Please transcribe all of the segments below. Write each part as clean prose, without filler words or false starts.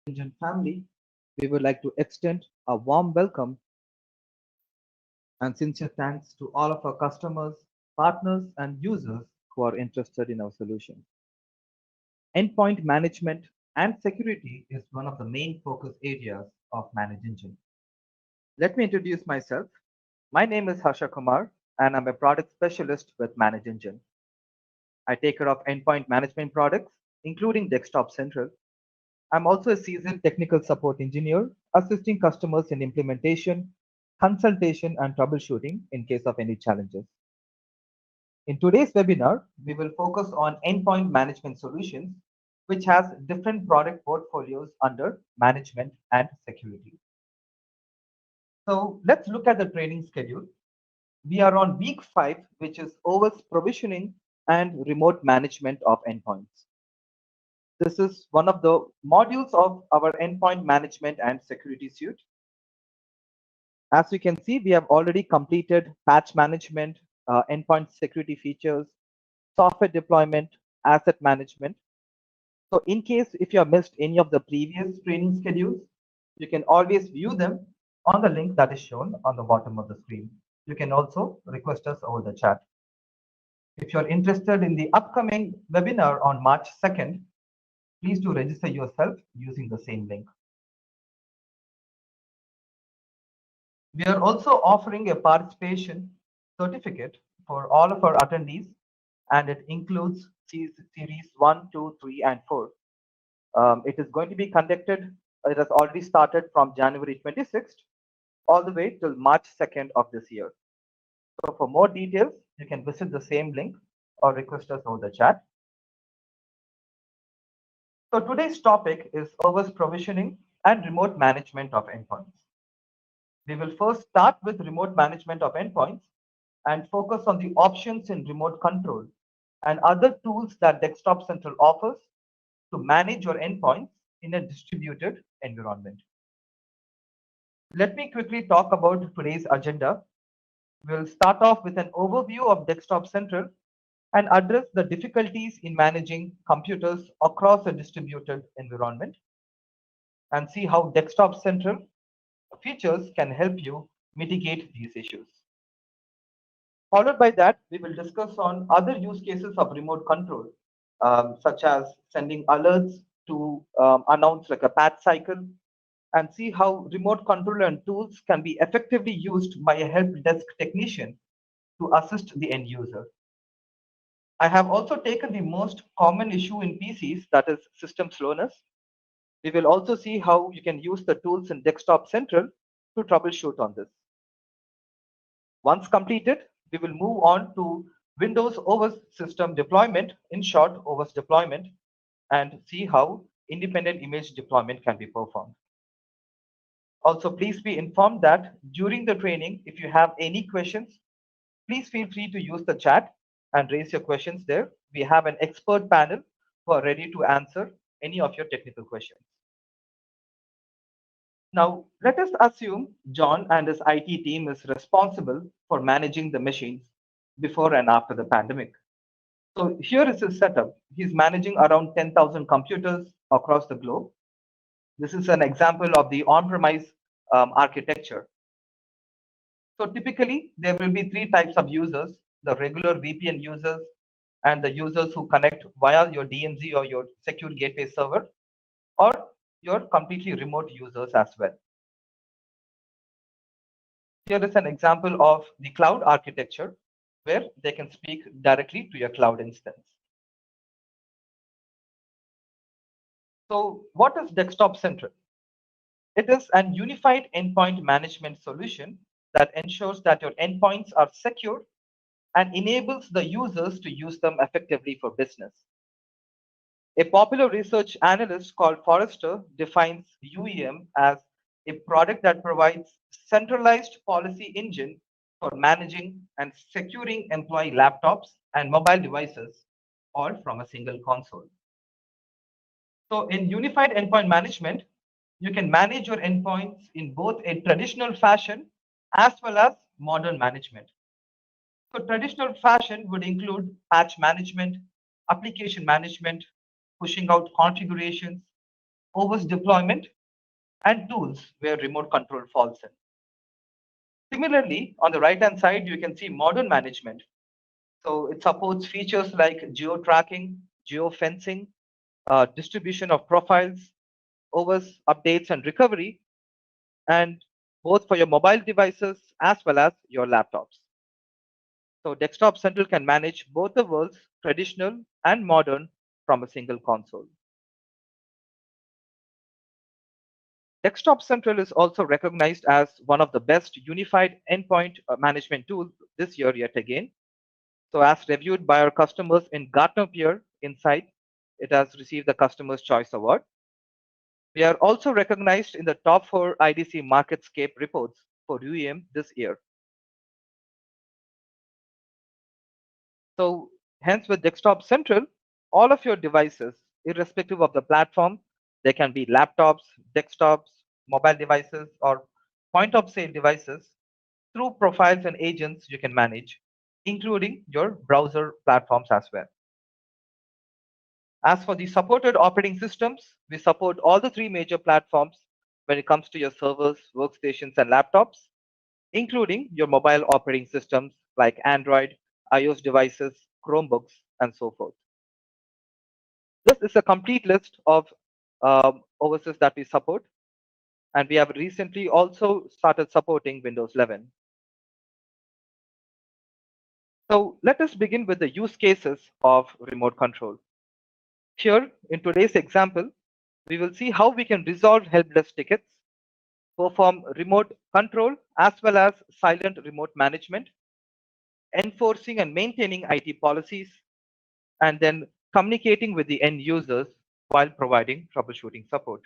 Engine family, we would like to extend a warm welcome and sincere thanks to all of our customers, partners, and users who are interested in our solution. Endpoint management and security is one of the main focus areas of Manage Engine. Let me introduce myself. My name is Harsha Kumar, and I'm a product specialist with Manage Engine. I take care of endpoint management products, including Desktop Central. I'm also a seasoned technical support engineer, assisting customers in implementation, consultation, and troubleshooting in case of any challenges. In today's webinar, we will focus on endpoint management solutions, which has different product portfolios under management and security. So let's look at the training schedule. We are on week 5, which is OS provisioning and remote management of endpoints. This is one of the modules of our endpoint management and security suite. As you can see, we have already completed patch management, endpoint security features, software deployment, asset management. So in case if you have missed any of the previous training schedules, you can always view them on the link that is shown on the bottom of the screen. You can also request us over the chat. If you're interested in the upcoming webinar on March 2nd, please do register yourself using the same link. We are also offering a participation certificate for all of our attendees, and it includes series 1, 2, 3, and 4. It is going to be conducted, it has already started from January 26th all the way till March 2nd of this year. So for more details, you can visit the same link or request us over the chat. So today's topic is OS provisioning and remote management of endpoints. We will first start with remote management of endpoints and focus on the options in remote control and other tools that Desktop Central offers to manage your endpoints in a distributed environment. Let me quickly talk about today's agenda. We'll start off with an overview of Desktop Central and address the difficulties in managing computers across a distributed environment and see how Desktop Central features can help you mitigate these issues. Followed by that, we will discuss on other use cases of remote control, such as sending alerts to announce like a patch cycle, and see how remote control and tools can be effectively used by a help desk technician to assist the end user. I have also taken the most common issue in PCs, that is system slowness. We will also see how you can use the tools in Desktop Central to troubleshoot on this. Once completed, we will move on to Windows OS system deployment, in short, OS deployment, and see how independent image deployment can be performed. Also, please be informed that during the training, if you have any questions, please feel free to use the chat and raise your questions there. We have an expert panel who are ready to answer any of your technical questions. Now, let us assume John and his IT team is responsible for managing the machines before and after the pandemic. So here is his setup. He's managing around 10,000 computers across the globe. This is an example of the on-premise architecture. So typically, there will be 3 types of users: the regular VPN users, and the users who connect via your DMZ or your secure gateway server, or your completely remote users as well. Here is an example of the cloud architecture where they can speak directly to your cloud instance. So what is Desktop Central? It is an unified endpoint management solution that ensures that your endpoints are secure and enables the users to use them effectively for business. A popular research analyst called Forrester defines UEM as a product that provides centralized policy engine for managing and securing employee laptops and mobile devices, all from a single console. So in unified endpoint management, you can manage your endpoints in both a traditional fashion as well as modern management. So traditional fashion would include patch management, application management, pushing out configurations, OS deployment, and tools where remote control falls in. Similarly, on the right-hand side, you can see modern management. So it supports features like geo-tracking, geo-fencing, distribution of profiles, OS updates and recovery, and both for your mobile devices as well as your laptops. So Desktop Central can manage both the worlds, traditional and modern, from a single console. Desktop Central is also recognized as one of the best unified endpoint management tools this year yet again. So as reviewed by our customers in Gartner Peer Insight, it has received the Customer's Choice Award. We are also recognized in the top 4 IDC MarketScape reports for UEM this year. So hence with Desktop Central, all of your devices, irrespective of the platform, they can be laptops, desktops, mobile devices, or point of sale devices, through profiles and agents you can manage, including your browser platforms as well. As for the supported operating systems, we support all the 3 major platforms when it comes to your servers, workstations, and laptops, including your mobile operating systems like Android, iOS devices, Chromebooks, and so forth. This is a complete list of OSs that we support, and we have recently also started supporting Windows 11. So let us begin with the use cases of remote control. Here, in today's example, we will see how we can resolve help desk tickets, perform remote control as well as silent remote management, enforcing and maintaining IT policies, and then communicating with the end users while providing troubleshooting support.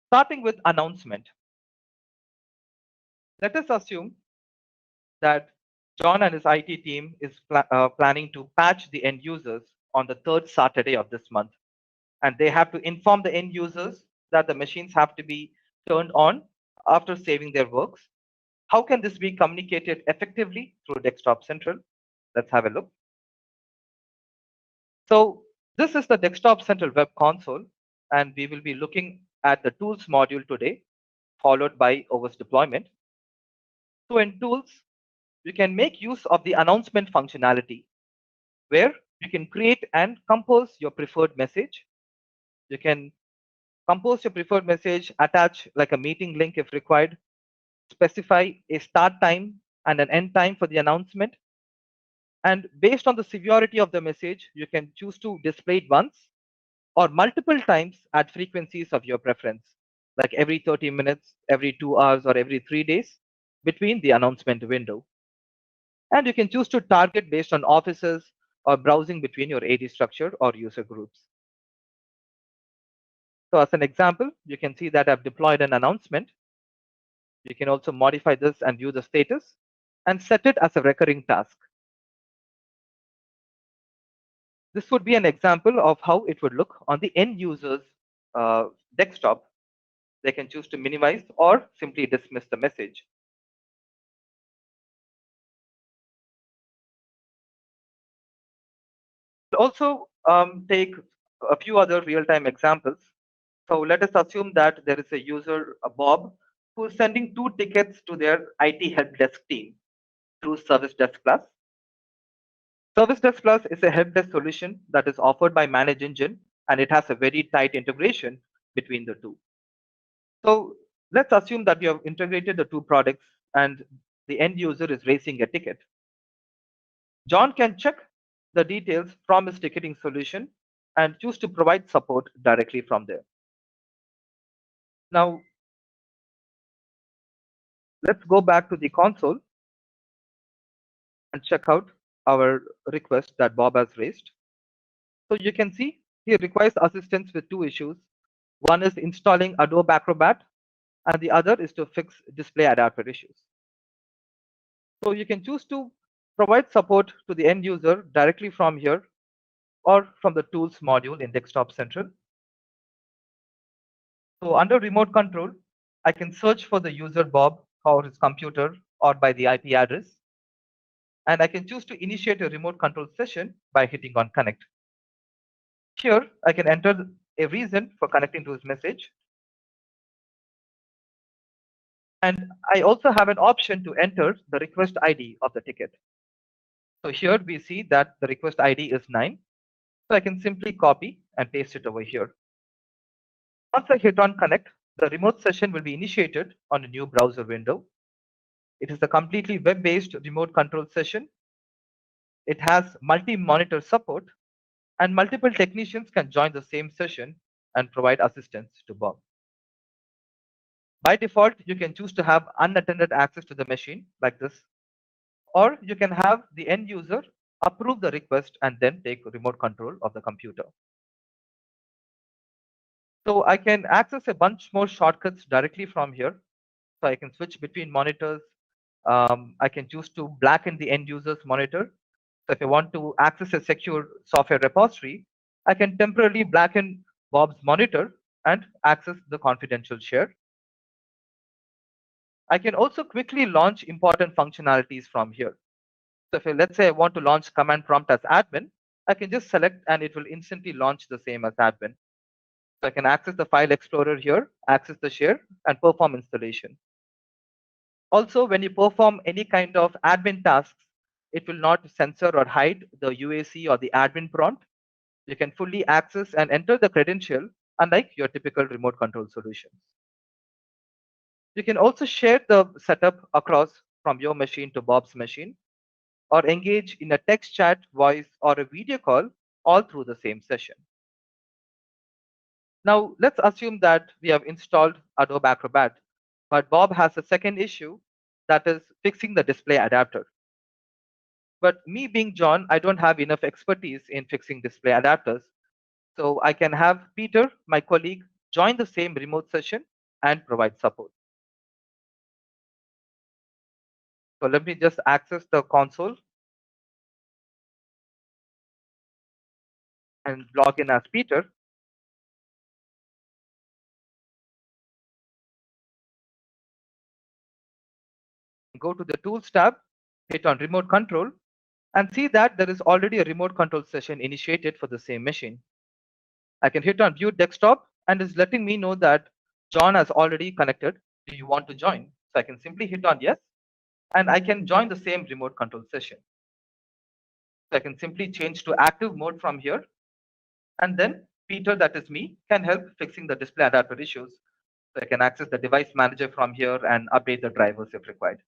Starting with announcement. Let us assume that John and his IT team is planning to patch the end users on the 3rd Saturday of this month. And they have to inform the end users that the machines have to be turned on after saving their works. How can this be communicated effectively through Desktop Central? Let's have a look. So this is the Desktop Central web console, and we will be looking at the tools module today, followed by OS deployment. So in tools, you can make use of the announcement functionality, where you can create and compose your preferred message. You can compose your preferred message, attach like a meeting link if required, specify a start time and an end time for the announcement. And based on the severity of the message, you can choose to display it once or multiple times at frequencies of your preference, like every 30 minutes, every 2 hours, or every 3 days between the announcement window. And you can choose to target based on offices or browsing between your AD structure or user groups. So as an example, you can see that I've deployed an announcement. You can also modify this and view the status and set it as a recurring task. This would be an example of how it would look on the end user's desktop. They can choose to minimize or simply dismiss the message. We'll also take a few other real-time examples. So let us assume that there is a user, Bob, who is sending 2 tickets to their IT help desk team through Service Desk Plus. Service Desk Plus is a help desk solution that is offered by Manage Engine, and it has a very tight integration between the two. So let's assume that you have integrated the 2 products and the end user is raising a ticket. John can check the details from his ticketing solution and choose to provide support directly from there. Now, let's go back to the console and check out our request that Bob has raised. So you can see he requires assistance with 2 issues. One is installing Adobe Acrobat, and the other is to fix display adapter issues. So you can choose to provide support to the end user directly from here or from the tools module in Desktop Central. So under remote control, I can search for the user Bob or his computer or by the IP address. And I can choose to initiate a remote control session by hitting on connect. Here, I can enter a reason for connecting to this message. And I also have an option to enter the request ID of the ticket. So here we see that the request ID is 9. So I can simply copy and paste it over here. Once I hit on connect, the remote session will be initiated on a new browser window. It is a completely web-based remote control session. It has multi-monitor support and multiple technicians can join the same session and provide assistance to Bob. By default, you can choose to have unattended access to the machine like this, or you can have the end user approve the request and then take remote control of the computer. So I can access a bunch more shortcuts directly from here. So I can switch between monitors. I can choose to blacken the end user's monitor. So if I want to access a secure software repository, I can temporarily blacken Bob's monitor and access the confidential share. I can also quickly launch important functionalities from here. So if let's say I want to launch command prompt as admin, I can just select and it will instantly launch the same as admin. So I can access the file explorer here, access the share and perform installation. Also, when you perform any kind of admin tasks, it will not censor or hide the UAC or the admin prompt. You can fully access and enter the credential, unlike your typical remote control solutions. You can also share the setup across from your machine to Bob's machine, or engage in a text chat, voice, or a video call all through the same session. Now, let's assume that we have installed Adobe Acrobat, but Bob has a second issue, that is fixing the display adapter. But me being John, I don't have enough expertise in fixing display adapters. So I can have Peter, my colleague, join the same remote session and provide support. So let me just access the console and log in as Peter. Go to the Tools tab, hit on Remote Control, and see that there is already a remote control session initiated for the same machine. I can hit on View Desktop and it's letting me know that John has already connected. Do you want to join? So I can simply hit on yes, and I can join the same remote control session. So I can simply change to active mode from here. And then Peter, that is me, can help fixing the display adapter issues. So I can access the device manager from here and update the drivers if required.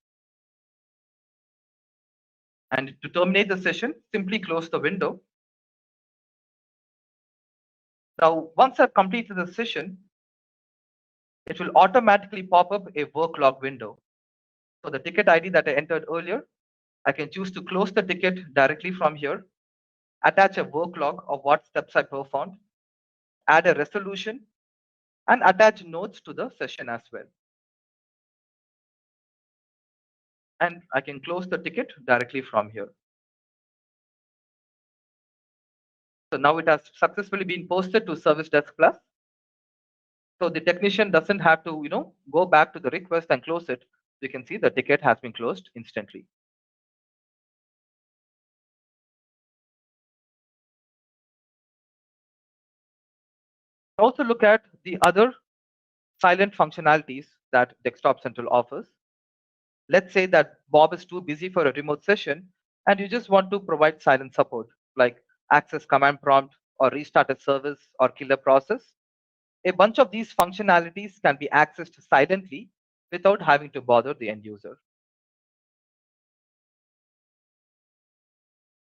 And to terminate the session, simply close the window. Now, once I've completed the session, it will automatically pop up a work log window. So the ticket ID that I entered earlier, I can choose to close the ticket directly from here, attach a work log of what steps I performed, add a resolution, and attach notes to the session as well. And I can close the ticket directly from here. So now it has successfully been posted to Service Desk Plus. So the technician doesn't have to, go back to the request and close it. You can see the ticket has been closed instantly. Also look at the other silent functionalities that Desktop Central offers. Let's say that Bob is too busy for a remote session and you just want to provide silent support like access command prompt or restart a service or kill a process. A bunch of these functionalities can be accessed silently without having to bother the end user.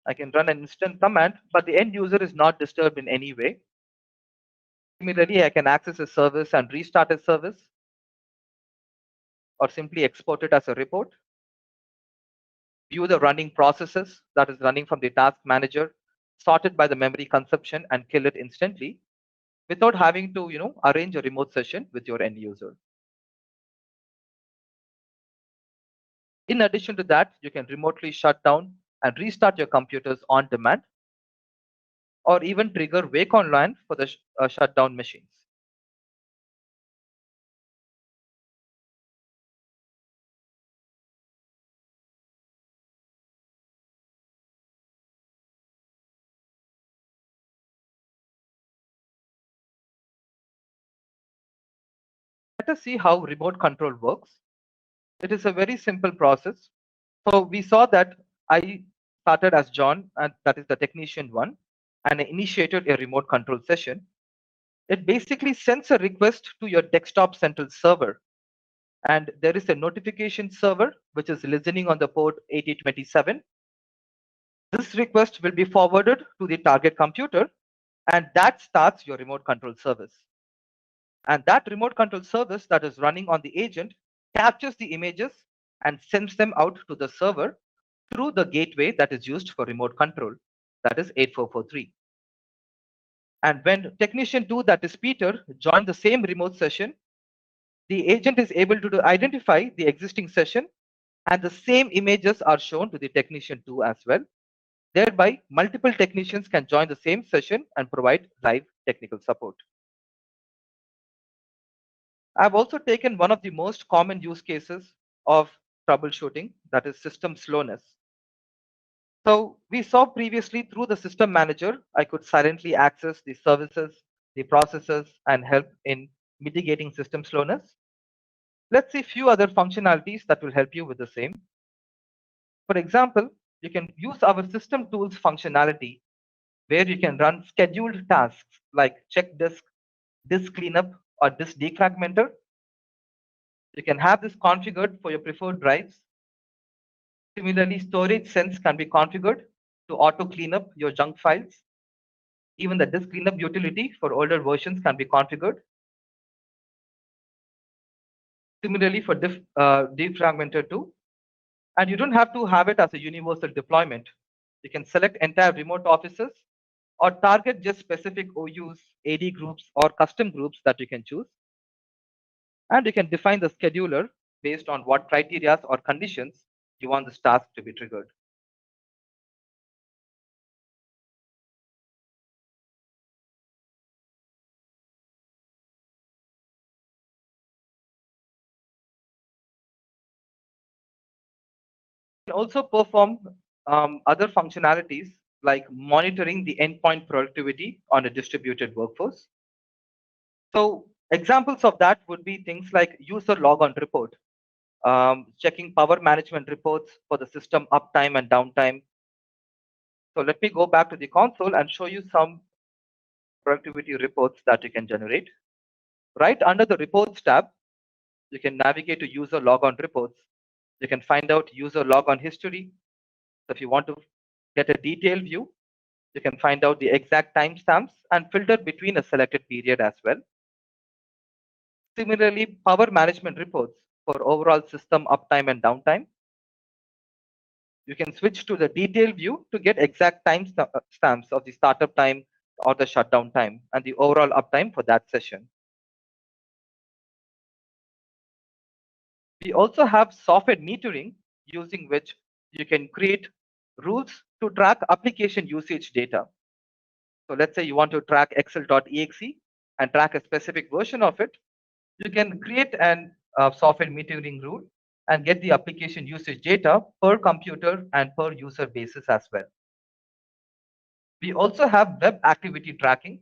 I can run an instant command, but the end user is not disturbed in any way. Similarly, I can access a service and restart a service, or simply export it as a report. View the running processes that is running from the task manager, sort it by the memory consumption and kill it instantly without having to, arrange a remote session with your end user. In addition to that, you can remotely shut down and restart your computers on demand, or even trigger wake online for the shutdown machines. Let us see how remote control works. It is a very simple process. So we saw that I started as John, and that is the technician one, and I initiated a remote control session. It basically sends a request to your desktop central server, and there is a notification server which is listening on the port 8027. This request will be forwarded to the target computer, and that starts your remote control service. And that remote control service that is running on the agent captures the images and sends them out to the server through the gateway that is used for remote control, that is 8443. And when technician 2, that is Peter, join the same remote session, the agent is able to identify the existing session, and the same images are shown to the technician 2 as well. Thereby, multiple technicians can join the same session and provide live technical support. I've also taken one of the most common use cases of troubleshooting, that is system slowness. So we saw previously through the system manager, I could silently access the services, the processes, and help in mitigating system slowness. Let's see a few other functionalities that will help you with the same. For example, you can use our system tools functionality where you can run scheduled tasks like check disk cleanup, or disk defragmenter. You can have this configured for your preferred drives. Similarly, storage sense can be configured to auto clean up your junk files. Even the disk cleanup utility for older versions can be configured. Similarly, for defragmenter too. And you don't have to have it as a universal deployment. You can select entire remote offices or target just specific OUs, AD groups, or custom groups that you can choose. And you can define the scheduler based on what criteria or conditions you want this task to be triggered. You can also perform other functionalities like monitoring the endpoint productivity on a distributed workforce. So examples of that would be things like user logon report, checking power management reports for the system uptime and downtime. So let me go back to the console and show you some productivity reports that you can generate. Right under the reports tab, you can navigate to user logon reports. You can find out user logon history. So if you want to get a detailed view, you can find out the exact timestamps and filter between a selected period as well. Similarly, power management reports for overall system uptime and downtime. You can switch to the detailed view to get exact timestamps of the startup time or the shutdown time and the overall uptime for that session. We also have software metering, using which you can create rules to track application usage data. So let's say you want to track excel.exe and track a specific version of it. You can create an software metering rule and get the application usage data per computer and per user basis as well. We also have web activity tracking.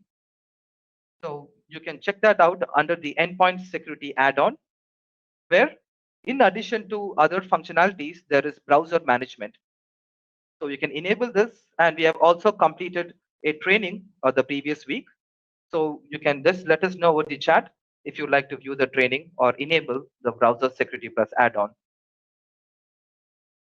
So you can check that out under the endpoint security add-on, where in addition to other functionalities, there is browser management. So you can enable this, and we have also completed a training the previous week. So you can just let us know over the chat if you'd like to view the training or enable the browser security plus add-on.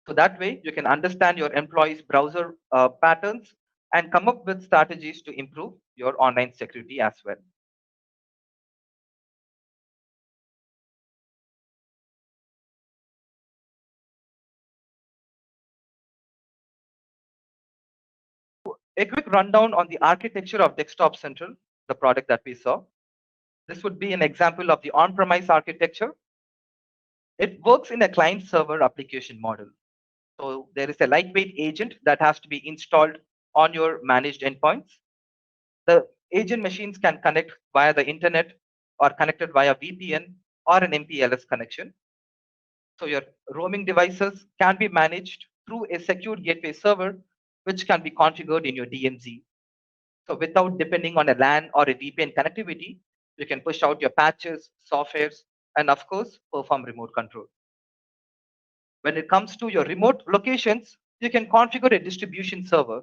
So that way you can understand your employees' browser patterns and come up with strategies to improve your online security as well. A quick rundown on the architecture of Desktop Central, the product that we saw. This would be an example of the on-premise architecture. It works in a client-server application model. So there is a lightweight agent that has to be installed on your managed endpoints. The agent machines can connect via the internet or connected via VPN or an MPLS connection. So your roaming devices can be managed through a secure gateway server, which can be configured in your DMZ. So without depending on a LAN or a VPN connectivity, you can push out your patches, softwares, and of course, perform remote control. When it comes to your remote locations, you can configure a distribution server,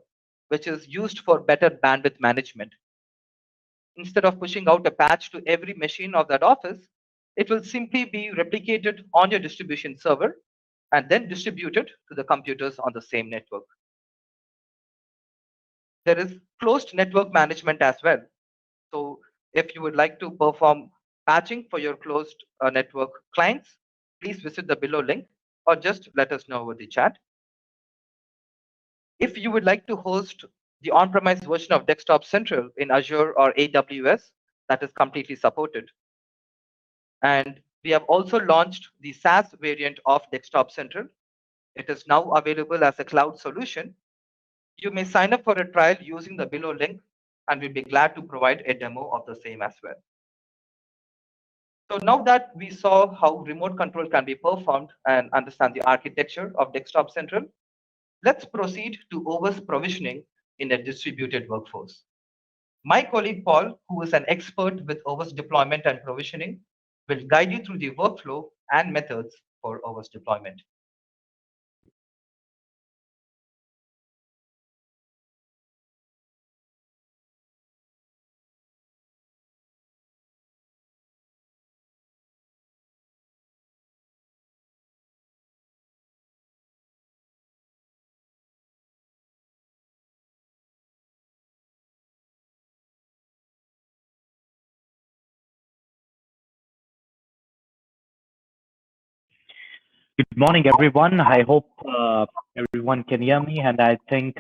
which is used for better bandwidth management. Instead of pushing out a patch to every machine of that office, it will simply be replicated on your distribution server and then distributed to the computers on the same network. There is closed network management as well. So if you would like to perform patching for your closed network clients, please visit the below link or just let us know over the chat. If you would like to host the on-premise version of Desktop Central in Azure or AWS, that is completely supported. And we have also launched the SaaS variant of Desktop Central. It is now available as a cloud solution. You may sign up for a trial using the below link, and we'll be glad to provide a demo of the same as well. So now that we saw how remote control can be performed and understand the architecture of Desktop Central, let's proceed to OS provisioning in a distributed workforce. My colleague Paul, who is an expert with OS deployment and provisioning, will guide you through the workflow and methods for OS deployment. Good morning, everyone. I hope everyone can hear me, and I think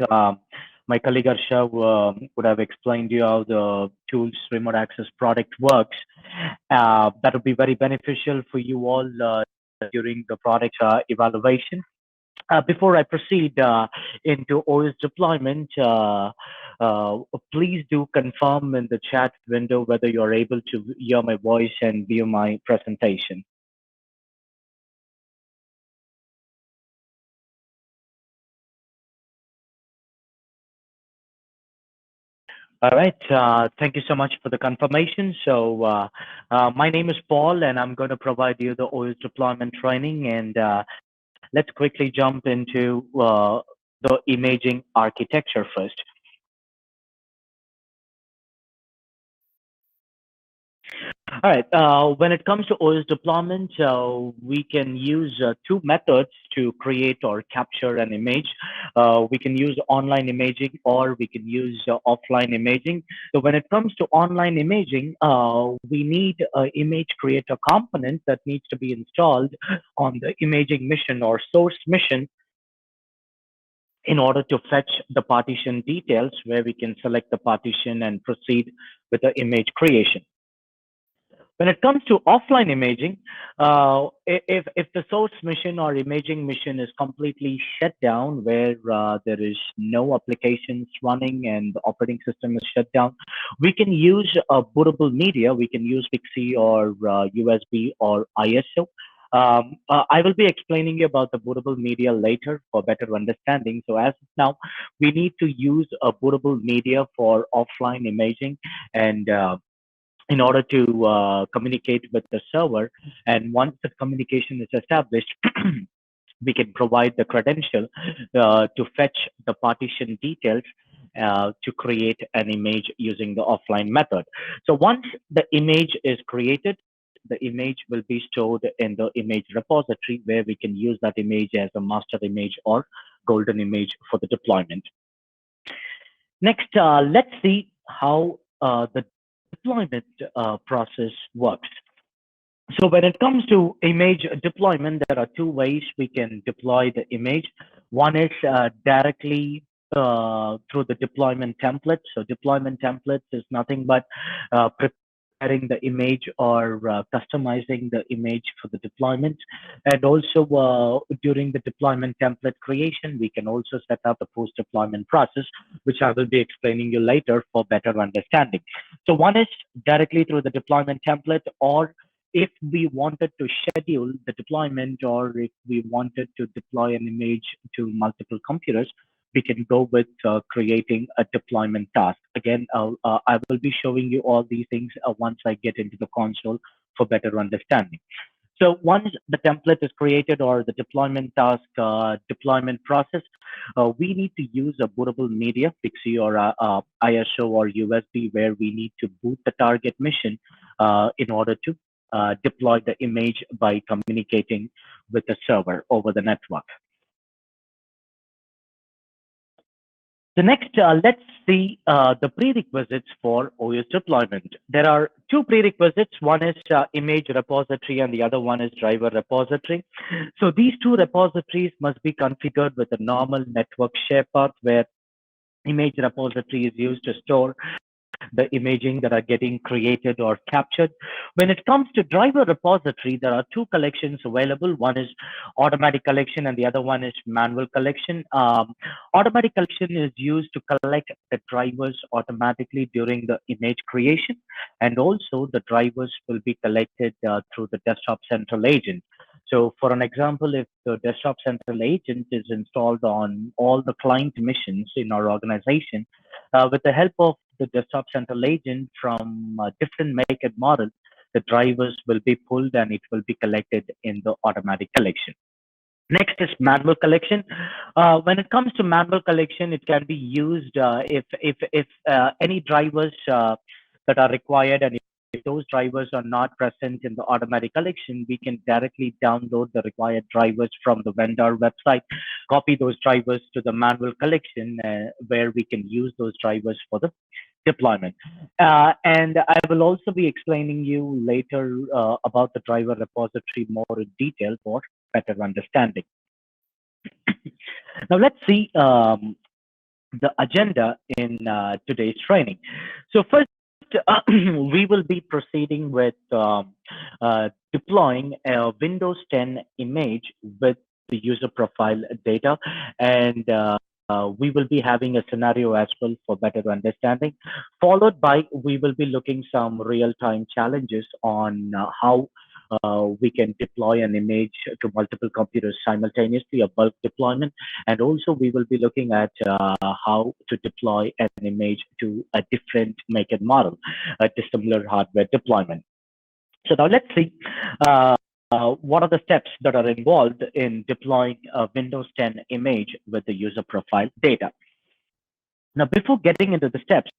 my colleague Arsha would have explained you how the tools remote access product works. That would be very beneficial for you all during the product evaluation. Before I proceed into OS deployment, please do confirm in the chat window whether you're able to hear my voice and view my presentation. All right. Thank you so much for the confirmation. So my name is Paul, and I'm going to provide you the OS deployment training. And let's quickly jump into the imaging architecture first. All right. When it comes to OS deployment, we can use two methods to create or capture an image. We can use online imaging or we can use offline imaging. So when it comes to online imaging, we need an image creator component that needs to be installed on the imaging mission or source mission in order to fetch the partition details where we can select the partition and proceed with the image creation. When it comes to offline imaging, if the source mission or imaging mission is completely shut down, where there is no applications running and the operating system is shut down, we can use a bootable media. We can use Pixie or USB or ISO. I will be explaining you about the bootable media later for better understanding. So as of now, we need to use a bootable media for offline imaging and in order to communicate with the server. And once the communication is established, we can provide the credential to fetch the partition details to create an image using the offline method. So once the image is created, the image will be stored in the image repository where we can use that image as a master image or golden image for the deployment. Next, let's see how the deployment process works. So when it comes to image deployment, there are two ways we can deploy the image. One is directly through the deployment template. So deployment templates is nothing but preparing the image or customizing the image for the deployment. And also during the deployment template creation, we can also set up the post-deployment process, which I will be explaining you later for better understanding. So one is directly through the deployment template, or if we wanted to schedule the deployment or if we wanted to deploy an image to multiple computers, we can go with creating a deployment task. Again, I will be showing you all these things once I get into the console for better understanding. So once the template is created or the deployment task, deployment process, we need to use a bootable media, Pixie or ISO or USB, where we need to boot the target mission in order to deploy the image by communicating with the server over the network. The next, let's see the prerequisites for OS deployment. There are two prerequisites. One is image repository and the other one is driver repository. So these two repositories must be configured with a normal network share path where image repository is used to store the imaging that are getting created or captured. When it comes to driver repository, there are two collections available. One is automatic collection and the other one is manual collection. Automatic collection is used to collect the drivers automatically during the image creation, and also the drivers will be collected through the desktop central agent. So for an example, if the desktop central agent is installed on all the client missions in our organization, with the help of the desktop central agent from different make and model, the drivers will be pulled and it will be collected in the automatic collection. Next is manual collection. When it comes to manual collection, it can be used if any drivers that are required, and if those drivers are not present in the automatic collection, we can directly download the required drivers from the vendor website, copy those drivers to the manual collection, where we can use those drivers for the deployment. And I will also be explaining you later about the driver repository more in detail for better understanding. Now let's see the agenda in today's training. So first, we will be proceeding with deploying a Windows 10 image with the user profile data, and we will be having a scenario as well for better understanding, followed by we will be looking some real-time challenges on how we can deploy an image to multiple computers simultaneously, a bulk deployment, and also we will be looking at how to deploy an image to a different make and model, a dissimilar hardware deployment. So now let's see what are the steps that are involved in deploying a Windows 10 image with the user profile data. Now, before getting into the steps,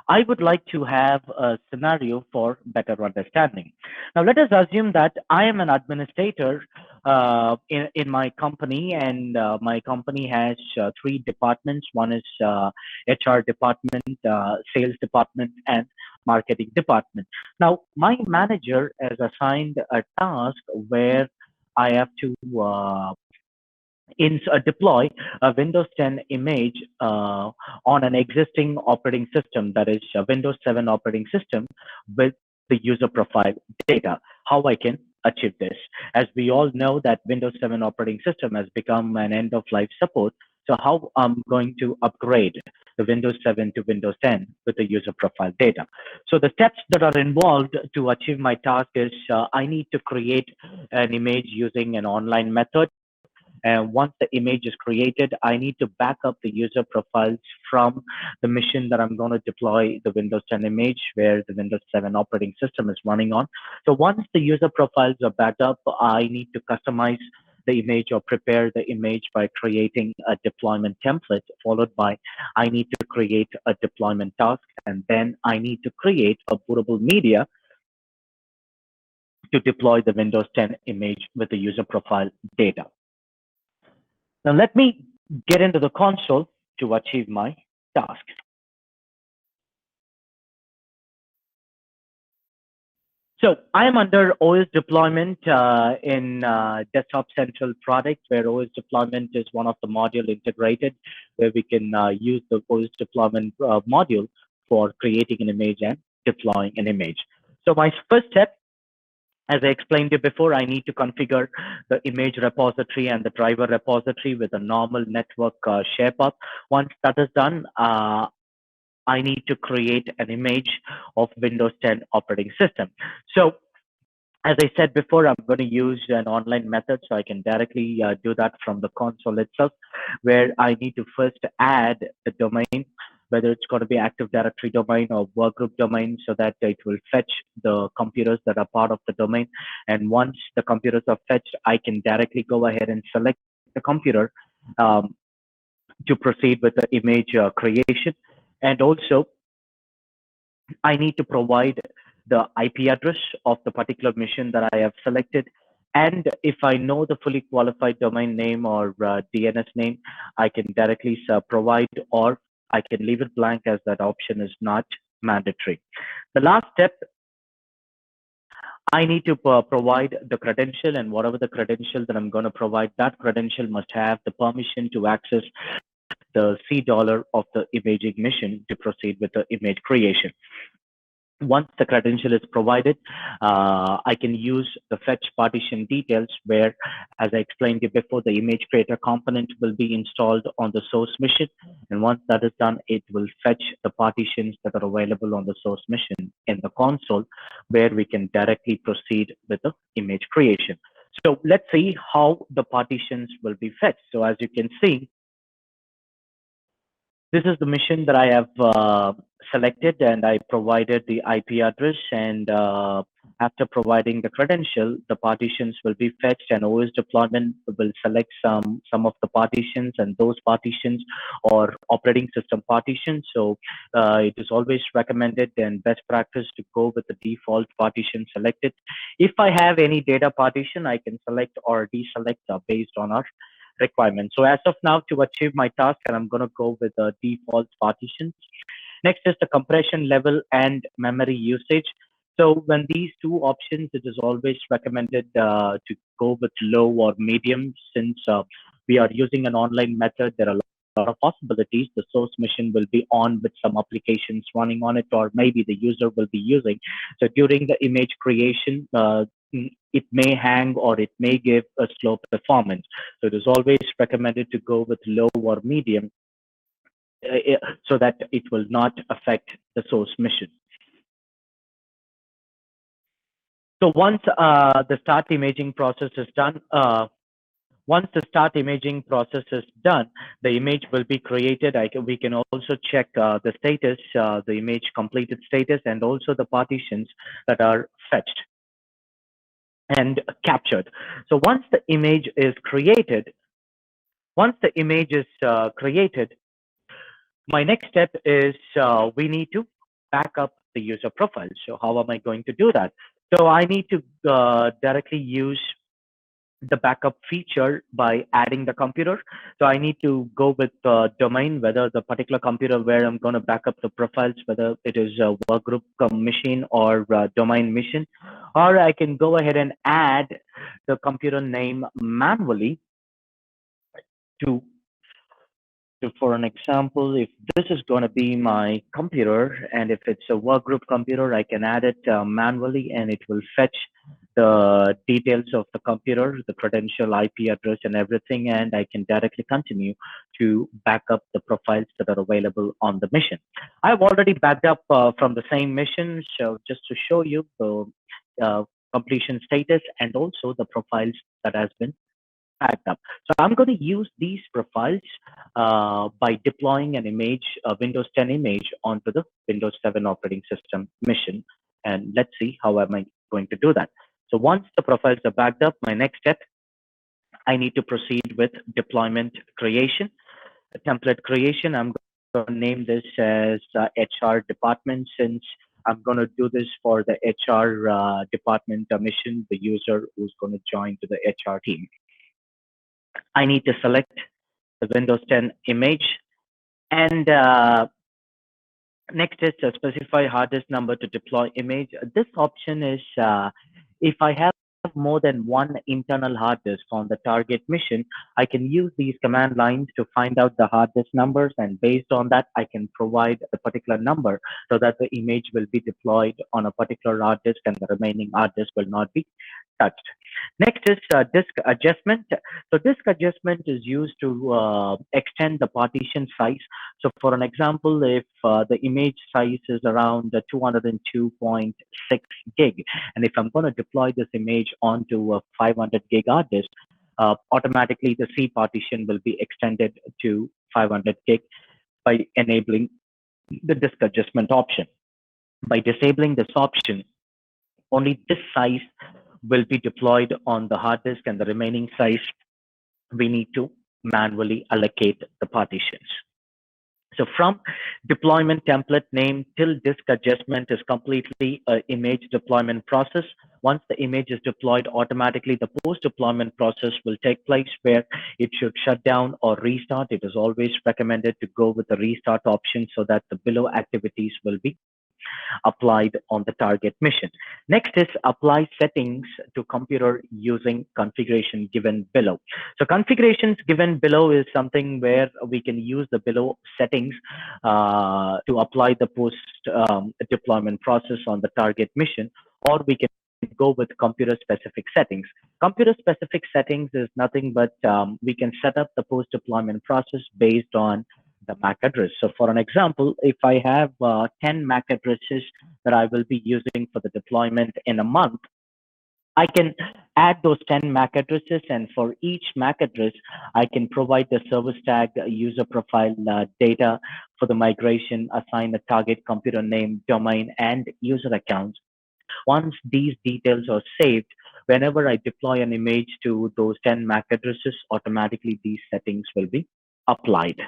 I would like to have a scenario for better understanding. Now, let us assume that I am an administrator in my company, and my company has three departments. One is HR department, sales department, and marketing department. Now, my manager has assigned a task where I have to deploy a Windows 10 image on an existing operating system, that is a Windows 7 operating system, with the user profile data. How I can achieve this? As we all know that Windows 7 operating system has become an end of life support. So how I'm going to upgrade the Windows 7 to Windows 10 with the user profile data? So the steps that are involved to achieve my task is I need to create an image using an online method. And once the image is created, I need to back up the user profiles from the machine that I'm going to deploy the Windows 10 image, where the Windows 7 operating system is running on. So once the user profiles are backed up, I need to customize the image or prepare the image by creating a deployment template, followed by I need to create a deployment task, and then I need to create a bootable media to deploy the Windows 10 image with the user profile data. Now let me get into the console to achieve my task. So I am under OS deployment in Desktop Central product, where OS deployment is one of the module integrated, where we can use the OS deployment module for creating an image and deploying an image. So my first step, as I explained to you before, I need to configure the image repository and the driver repository with a normal network share path. Once that is done, I need to create an image of Windows 10 operating system. So As I said before, I'm going to use an online method, so I can directly do that from the console itself, where I need to first add the domain, whether it's going to be Active Directory domain or workgroup domain, so that it will fetch the computers that are part of the domain. And once the computers are fetched, I can directly go ahead and select the computer um, to proceed with the image creation. And also, I need to provide the IP address of the particular mission that I have selected. And if I know the fully qualified domain name or DNS name, I can directly provide, or I can leave it blank, as that option is not mandatory. The last step, I need to provide the credential, and whatever the credential that I'm going to provide, that credential must have the permission to access the $C of the imaging mission to proceed with the image creation. Once the credential is provided, I can use the fetch partition details, where, as I explained to you before, the image creator component will be installed on the source mission. And once that is done, it will fetch the partitions that are available on the source mission in the console, where we can directly proceed with the image creation. So let's see how the partitions will be fetched. So as you can see, this is the mission that I have selected, and I provided the IP address. And after providing the credential, the partitions will be fetched, and OS deployment will select some of the partitions, and those partitions are operating system partitions. So it is always recommended and best practice to go with the default partition selected. If I have any data partition, I can select or deselect based on our requirements. So as of now, to achieve my task, and I'm going to go with the default partitions. Next is the compression level and memory usage. So when these two options, it is always recommended to go with low or medium, since we are using an online method. There are a lot of possibilities. The source machine will be on with some applications running on it, or maybe the user will be using. So during the image creation, it may hang, or it may give a slow performance. So it is always recommended to go with low or medium, so that it will not affect the source mission. So once the start imaging process is done, once the start imaging process is done, the image will be created. We can also check the status, the image completed status, and also the partitions that are fetched and captured. So once the image is created, my next step is we need to back up the user profile. So how am I going to do that? So I need to directly use the backup feature by adding the computer. So I need to go with the domain, whether the particular computer where I'm going to back up the profiles, whether it is a workgroup machine or domain mission, or I can go ahead and add the computer name manually to for an example, if this is going to be my computer, and if it's a workgroup computer, I can add it manually, and it will fetch the details of the computer, the credential, IP address, and everything, and I can directly continue to back up the profiles that are available on the mission. I've already backed up from the same mission, so just to show you the completion status and also the profiles that has been backed up. So I'm going to use these profiles by deploying an image, a Windows 10 image, onto the Windows 7 operating system mission. And let's see how am I going to do that. So once the profiles are backed up, my next step, I need to proceed with deployment creation, template creation. I'm going to name this as HR department, since I'm going to do this for the HR department mission, the user who's going to join to the HR team. I need to select the Windows 10 image, and next is to specify hard disk number to deploy image. This option is if I have more than one internal hard disk on the target mission, I can use these command lines to find out the hard disk numbers, and based on that, I can provide a particular number so that the image will be deployed on a particular hard disk, and the remaining hard disk will not be touched. Next is disk adjustment. So disk adjustment is used to extend the partition size. So for an example, if the image size is around 202.6 gig, and if I'm going to deploy this image onto a 500 gig hard disk, automatically the C partition will be extended to 500 gig by enabling the disk adjustment option. By disabling this option, only this size will be deployed on the hard disk, and the remaining size we need to manually allocate the partitions. So from deployment template name till disk adjustment is completely an image deployment process. Once the image is deployed, automatically the post-deployment process will take place where it should shut down or restart. It is always recommended to go with the restart option so that the below activities will be applied on the target mission. Next is apply settings to computer using configuration given below. So configurations given below is something where we can use the below settings to apply the post deployment process on the target mission, or we can go with computer specific settings. Computer specific settings is nothing but we can set up the post deployment process based on the MAC address. So for an example, if I have 10 MAC addresses that I will be using for the deployment in a month, I can add those 10 MAC addresses, and for each MAC address, I can provide the service tag, user profile data for the migration, assign a target computer name, domain, and user accounts. Once these details are saved, whenever I deploy an image to those 10 MAC addresses, automatically these settings will be applied.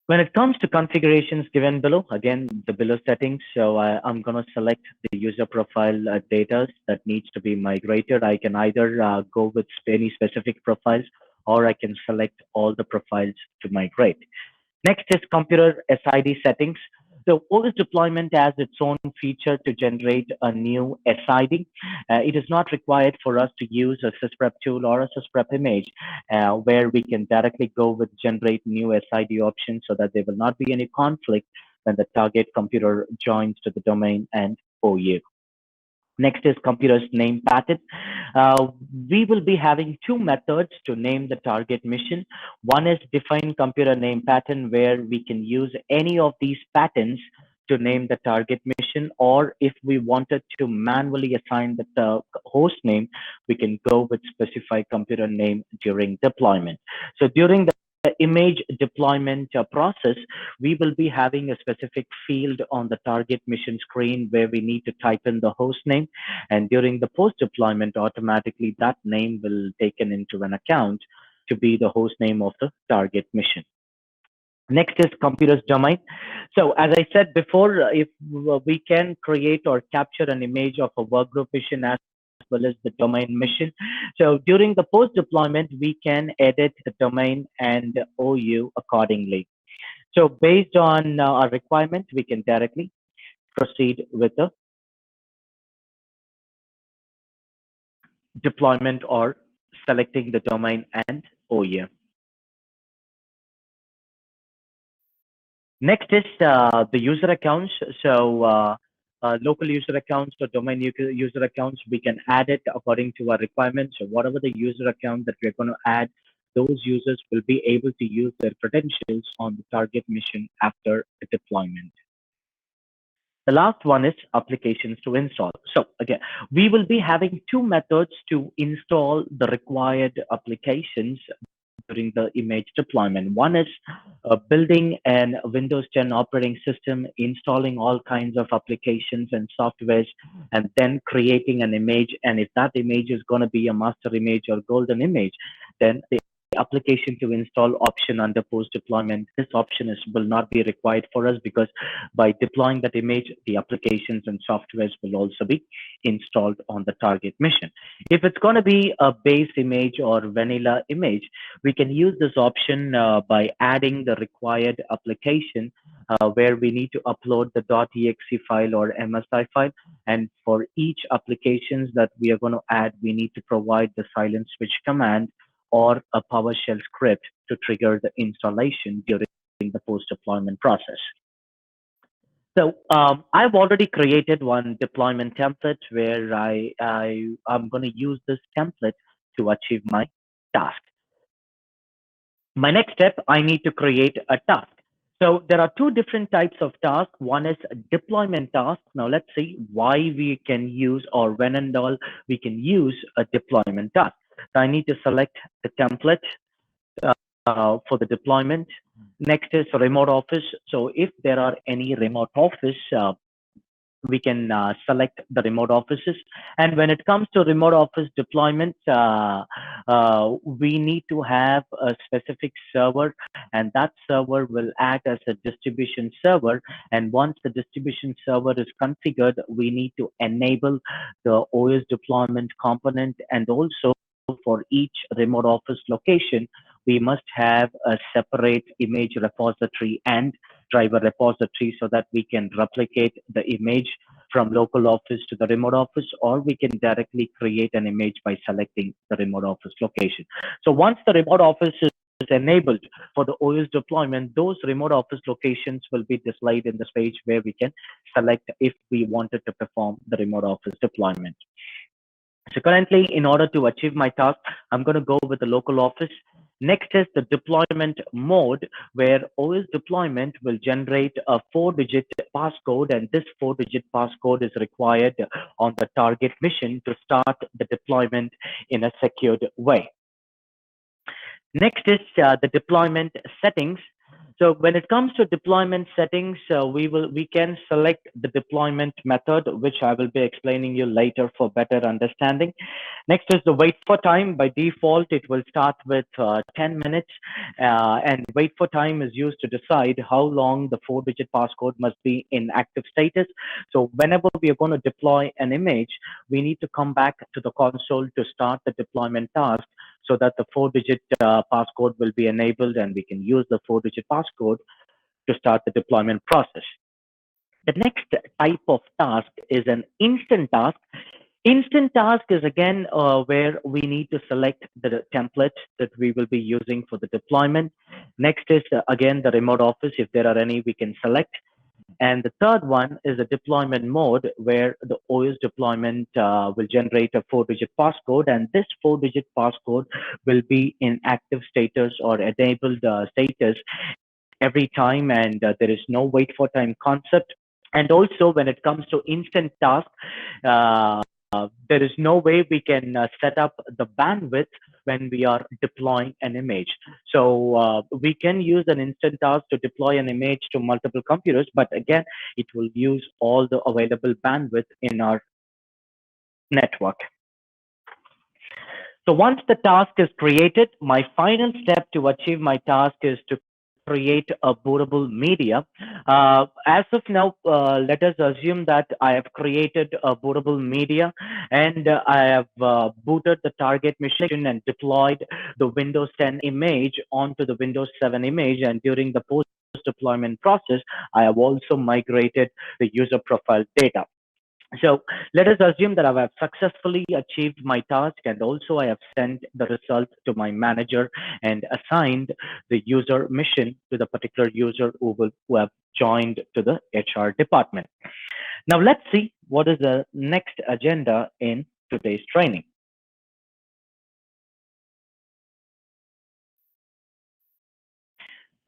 When it comes to configurations given below, again, the below settings, so I'm going to select the user profile data that needs to be migrated. I can either go with any specific profiles, or I can select all the profiles to migrate. Next is computer SID settings. So OS deployment has its own feature to generate a new SID. It is not required for us to use a sysprep tool or a sysprep image where we can directly go with generate new SID option so that there will not be any conflict when the target computer joins to the domain and OU. Next is computer's name pattern. We will be having two methods to name the target mission. One is define computer name pattern, where we can use any of these patterns to name the target mission, or if we wanted to manually assign the host name, we can go with specify computer name during deployment. So during the image deployment process, we will be having a specific field on the target mission screen where we need to type in the host name. And during the post deployment, automatically that name will taken into an account to be the host name of the target mission. Next is computer's domain. So as I said before, if we can create or capture an image of a workgroup mission as well as the domain mission. So during the post deployment, we can edit the domain and OU accordingly. So based on our requirement, we can directly proceed with the deployment or selecting the domain and OU. Next is the user accounts. So local user accounts or domain user accounts, we can add it according to our requirements. So whatever the user account that we're going to add, those users will be able to use their credentials on the target mission after the deployment. The last one is applications to install. So again, we will be having two methods to install the required applications during the image deployment. One is building an Windows 10 operating system, installing all kinds of applications and softwares, and then creating an image. And if that image is going to be a master image or golden image, then the application to install option under post deployment, this option will not be required for us, because by deploying that image, the applications and softwares will also be installed on the target mission. If it's going to be a base image or vanilla image, we can use this option by adding the required application where we need to upload the .exe file or MSI file. And for each applications that we are going to add, we need to provide the silent switch command or a PowerShell script to trigger the installation during the post-deployment process. So I've already created one deployment template where I'm going to use this template to achieve my task. My next step, I need to create a task. So there are two different types of tasks. One is a deployment task. Now let's see why we can use, or when and all we can use a deployment task. So I need to select the template for the deployment. Next is remote office. So if there are any remote office, we can select the remote offices. And when it comes to remote office deployment, we need to have a specific server, and that server will act as a distribution server. And once the distribution server is configured, we need to enable the OS deployment component. And also for each remote office location, we must have a separate image repository and driver repository so that we can replicate the image from local office to the remote office, or we can directly create an image by selecting the remote office location. So once the remote office is enabled for the OS deployment, those remote office locations will be displayed in this page where we can select if we wanted to perform the remote office deployment. So currently, in order to achieve my task, I'm going to go with the local office. Next is the deployment mode, where OS deployment will generate a 4-digit passcode, and this 4-digit passcode is required on the target mission to start the deployment in a secured way. Next is the deployment settings. So when it comes to deployment settings, we can select the deployment method, which I will be explaining you later for better understanding. Next is the wait for time. By default, it will start with 10 minutes, and wait for time is used to decide how long the 4-digit passcode must be in active status. So whenever we are going to deploy an image, we need to come back to the console to start the deployment task, so that the 4-digit passcode will be enabled, and we can use the 4-digit passcode to start the deployment process. The next type of task is an instant task. Instant task is again where we need to select the template that we will be using for the deployment. Next is again the remote office. If there are any, we can select. And the third one is a deployment mode, where the OS deployment will generate a 4-digit passcode, and this 4-digit passcode will be in active status or enabled status every time, and there is no wait for time concept. And also, when it comes to instant task, uh, there is no way we can set up the bandwidth when we are deploying an image. So we can use an instant task to deploy an image to multiple computers, but again, it will use all the available bandwidth in our network. So once the task is created, my final step to achieve my task is to create a bootable media. As of now, let us assume that I have created a bootable media, and I have booted the target machine and deployed the Windows 10 image onto the Windows 7 image. And during the post deployment process, I have also migrated the user profile data. So let us assume that I have successfully achieved my task, and also I have sent the result to my manager and assigned the user mission to the particular user who have joined to the HR department. Now let's see what is the next agenda in today's training.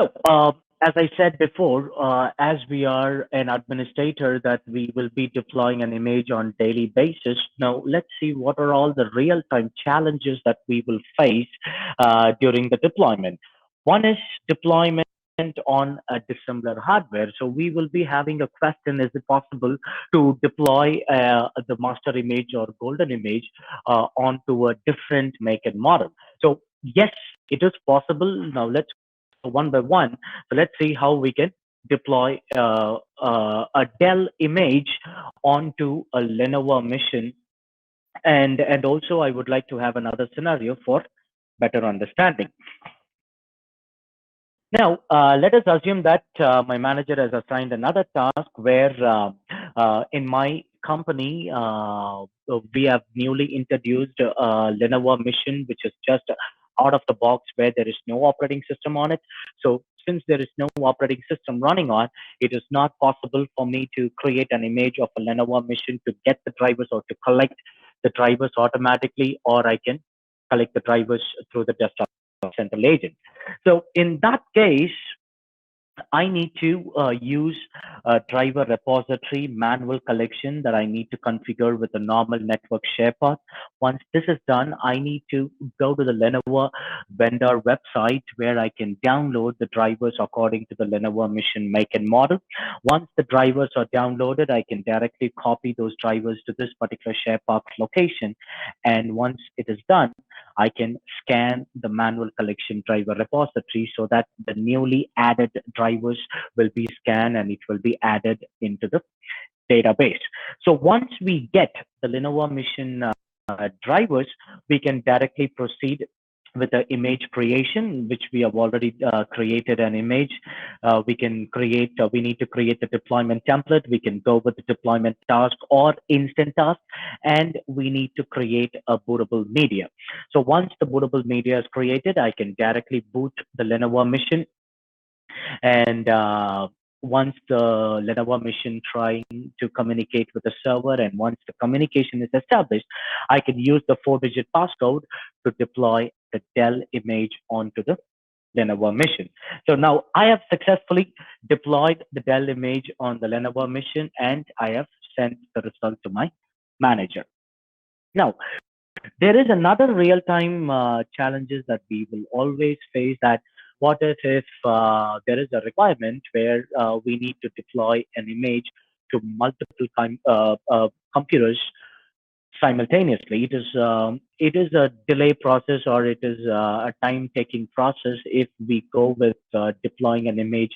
So, as I said before, as we are an administrator that we will be deploying an image on daily basis. Now, let's see what are all the real-time challenges that we will face during the deployment. One is deployment on a dissimilar hardware. So we will be having a question: is it possible to deploy the master image or golden image onto a different make and model? So yes, it is possible. Now let's one by one. So let's see how we can deploy a Dell image onto a Lenovo mission. And also, I would like to have another scenario for better understanding. Now, let us assume that my manager has assigned another task where in my company, we have newly introduced a Lenovo mission, which is just out of the box, where there is no operating system on it. So since there is no operating system running on, it is not possible for me to create an image of a Lenovo machine to get the drivers or to collect the drivers automatically, or I can collect the drivers through the desktop central agent. So in that case, I need to use a driver repository manual collection that I need to configure with a normal network share path. Once this is done, I need to go to the Lenovo vendor website where I can download the drivers according to the Lenovo machine make and model. Once the drivers are downloaded, I can directly copy those drivers to this particular share path location. And once it is done, I can scan the manual collection driver repository so that the newly added drivers will be scanned and it will be added into the database. So once we get the Lenovo Mission drivers, we can directly proceed with the image creation, which we have already created an image. We need to create the deployment template. We can go with the deployment task or instant task, and we need to create a bootable media. So once the bootable media is created, I can directly boot the Lenovo Mission, and once the Lenovo machine trying to communicate with the server, and once the communication is established, I can use the 4-digit passcode to deploy the Dell image onto the Lenovo machine. So now I have successfully deployed the Dell image on the Lenovo machine, and I have sent the result to my manager. Now, there is another real-time challenges that we will always face, that what if there is a requirement where we need to deploy an image to multiple computers simultaneously. It is a delay process, or it is a time taking process if we go with deploying an image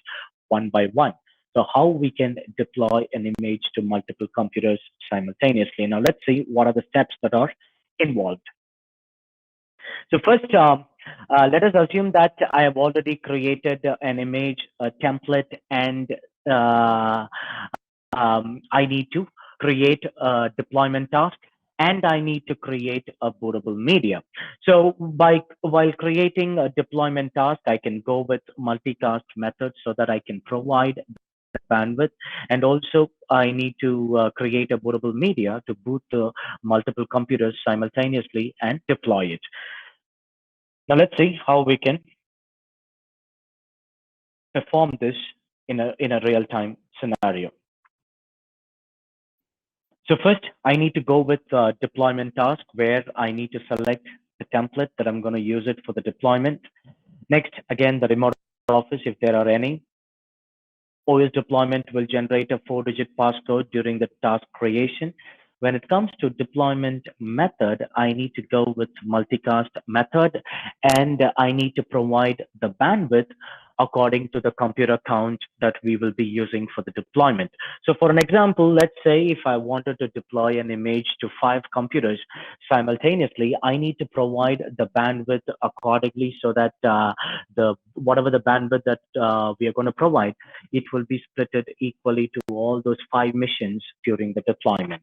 one by one. So how we can deploy an image to multiple computers simultaneously. Now let's see what are the steps that are involved. So first, let us assume that I have already created an image, a template, and uh, I need to create a deployment task, and I need to create a bootable media. So while creating a deployment task, I can go with multicast methods so that I can provide bandwidth, and also I need to create a bootable media to boot the multiple computers simultaneously and deploy it. Now let's see how we can perform this in a real-time scenario. So first, I need to go with deployment task, where I need to select the template that I'm going to use it for the deployment. Next, again, the remote office, if there are any. OS deployment will generate a 4-digit passcode during the task creation. When it comes to deployment method, I need to go with multicast method, and I need to provide the bandwidth according to the computer count that we will be using for the deployment. So for an example, let's say if I wanted to deploy an image to 5 computers simultaneously, I need to provide the bandwidth accordingly, so that the whatever the bandwidth that we are going to provide, it will be splitted equally to all those 5 missions during the deployment.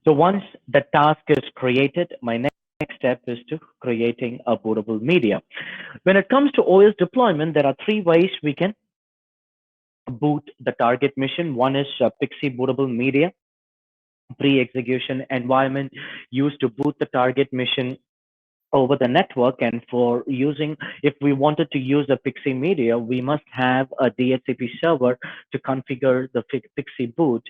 So once the task is created, my next step is to creating a bootable media. When it comes to OS deployment, there are 3 ways we can boot the target mission. One is Pixie bootable media, pre-execution environment used to boot the target mission over the network. And for using, if we wanted to use a Pixie media, we must have a DHCP server to configure the Pixie boot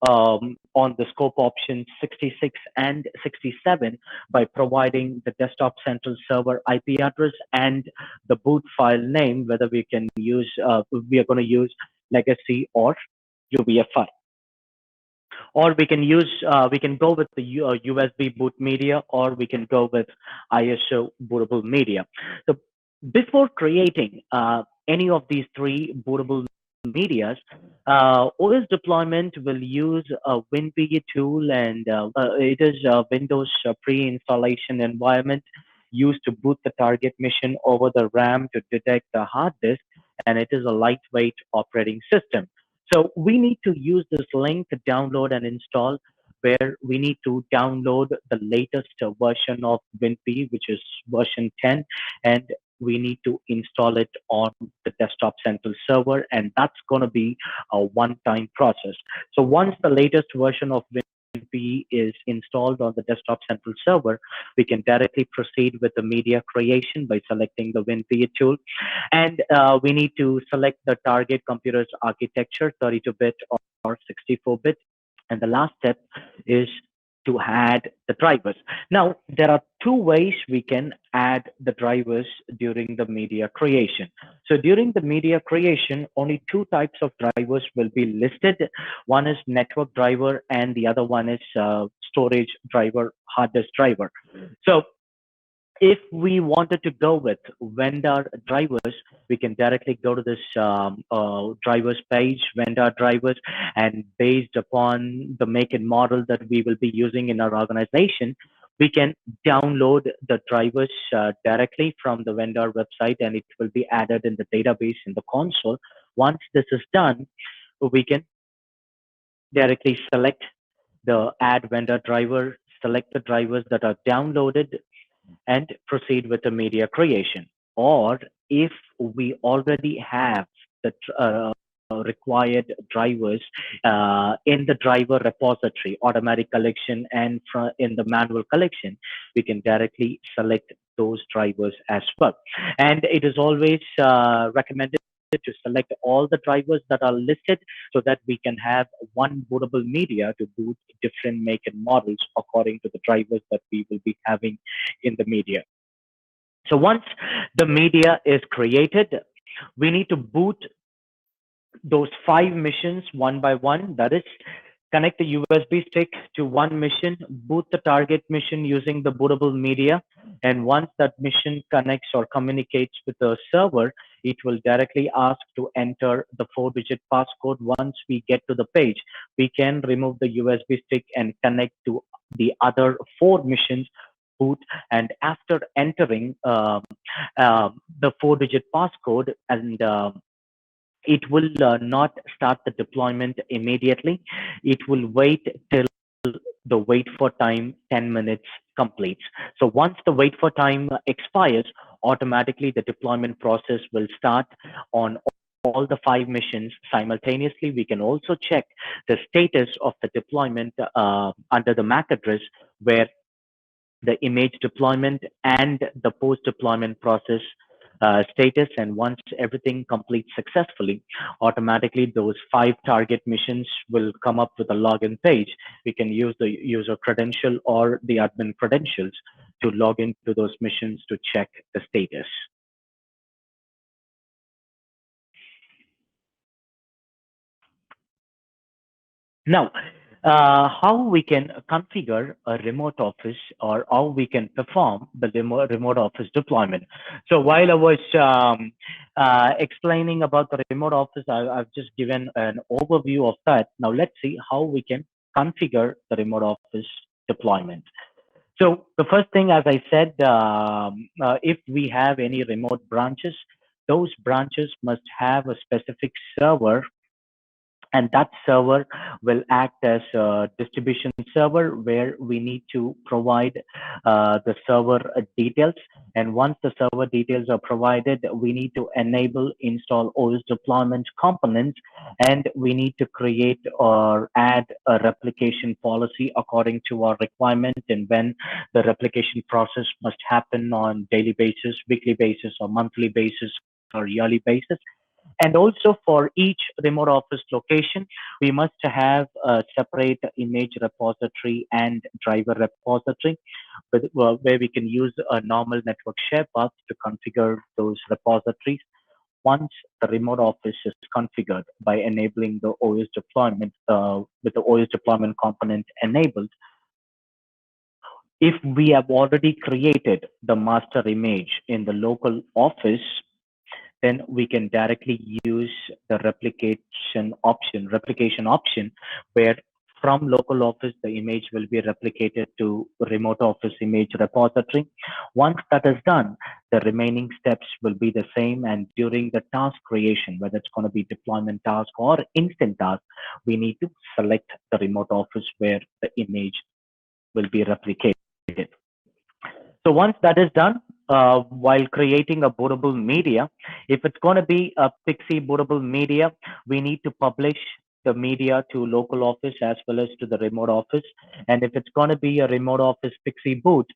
on the scope options 66 and 67 by providing the desktop central server IP address and the boot file name, whether we can use, we are going to use legacy or UBFI. Or we can go with the USB boot media, or we can go with ISO bootable media. So before creating any of these 3 bootable medias, OS deployment will use a WinPE tool, and it is a Windows pre-installation environment used to boot the target mission over the RAM to detect the hard disk, and it is a lightweight operating system. So we need to use this link to download and install, where we need to download the latest version of WinPE, which is version 10, and we need to install it on the desktop central server, and that's going to be a one-time process. So once the latest version of WinPE is installed on the desktop central server, we can directly proceed with the media creation by selecting the WinPE tool. And we need to select the target computer's architecture, 32-bit or 64-bit. And the last step is to add the drivers. Now, there are two ways we can add the drivers during the media creation. So during the media creation, only two types of drivers will be listed. One is network driver and the other one is storage driver, hard disk driver. So if we wanted to go with vendor drivers, we can directly go to this drivers page, vendor drivers, and based upon the make and model that we will be using in our organization, we can download the drivers directly from the vendor website, and it will be added in the database in the console. Once this is done, we can directly select the add vendor driver, select the drivers that are downloaded, and proceed with the media creation. Or if we already have the required drivers in the driver repository, automatic collection, and in the manual collection, we can directly select those drivers as well. And it is always recommended to select all the drivers that are listed so that we can have one bootable media to boot different make and models according to the drivers that we will be having in the media. So once the media is created, we need to boot those 5 missions one by one. That is, connect the USB stick to one mission, boot the target mission using the bootable media. And once that mission connects or communicates with the server, it will directly ask to enter the 4-digit passcode. Once we get to the page, we can remove the USB stick and connect to the other 4 missions, boot, and after entering the 4-digit passcode, and it will not start the deployment immediately. It will wait till the wait for time 10 minutes completes. So once the wait for time expires, automatically the deployment process will start on all the 5 missions simultaneously. We can also check the status of the deployment under the MAC address, where the image deployment and the post deployment process status. And once everything completes successfully, automatically those 5 target missions will come up with a login page. We can use the user credential or the admin credentials to log into those missions to check the status. Now, how we can configure a remote office, or how we can perform the remote office deployment. So while I was explaining about the remote office, I've just given an overview of that. Now let's see how we can configure the remote office deployment. So the first thing, as I said, if we have any remote branches, those branches must have a specific server, and that server will act as a distribution server where we need to provide the server details. And once the server details are provided, we need to enable install OS deployment components, and we need to create or add a replication policy according to our requirement, and when the replication process must happen on daily basis, weekly basis, or monthly basis, or yearly basis. And also for each remote office location, we must have a separate image repository and driver repository where we can use a normal network share path to configure those repositories. Once the remote office is configured by enabling the OS deployment with the OS deployment component enabled, if we have already created the master image in the local office, then we can directly use the replication option, where from local office, the image will be replicated to remote office image repository. Once that is done, the remaining steps will be the same. And during the task creation, whether it's going to be deployment task or instant task, we need to select the remote office where the image will be replicated. So once that is done, while creating a bootable media. If it's going to be a Pixie bootable media, we need to publish the media to local office as well as to the remote office. And if it's going to be a remote office Pixie boot,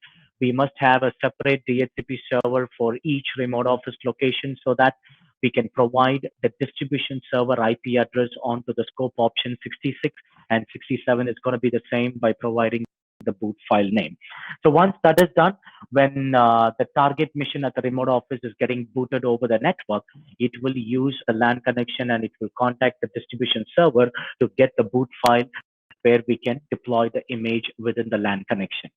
we must have a separate DHCP server for each remote office location so that we can provide the distribution server IP address onto the scope option 66, and 67 is going to be the same by providing the boot file name. So once that is done, when the target mission at the remote office is getting booted over the network, it will use a LAN connection and it will contact the distribution server to get the boot file where we can deploy the image within the LAN connection.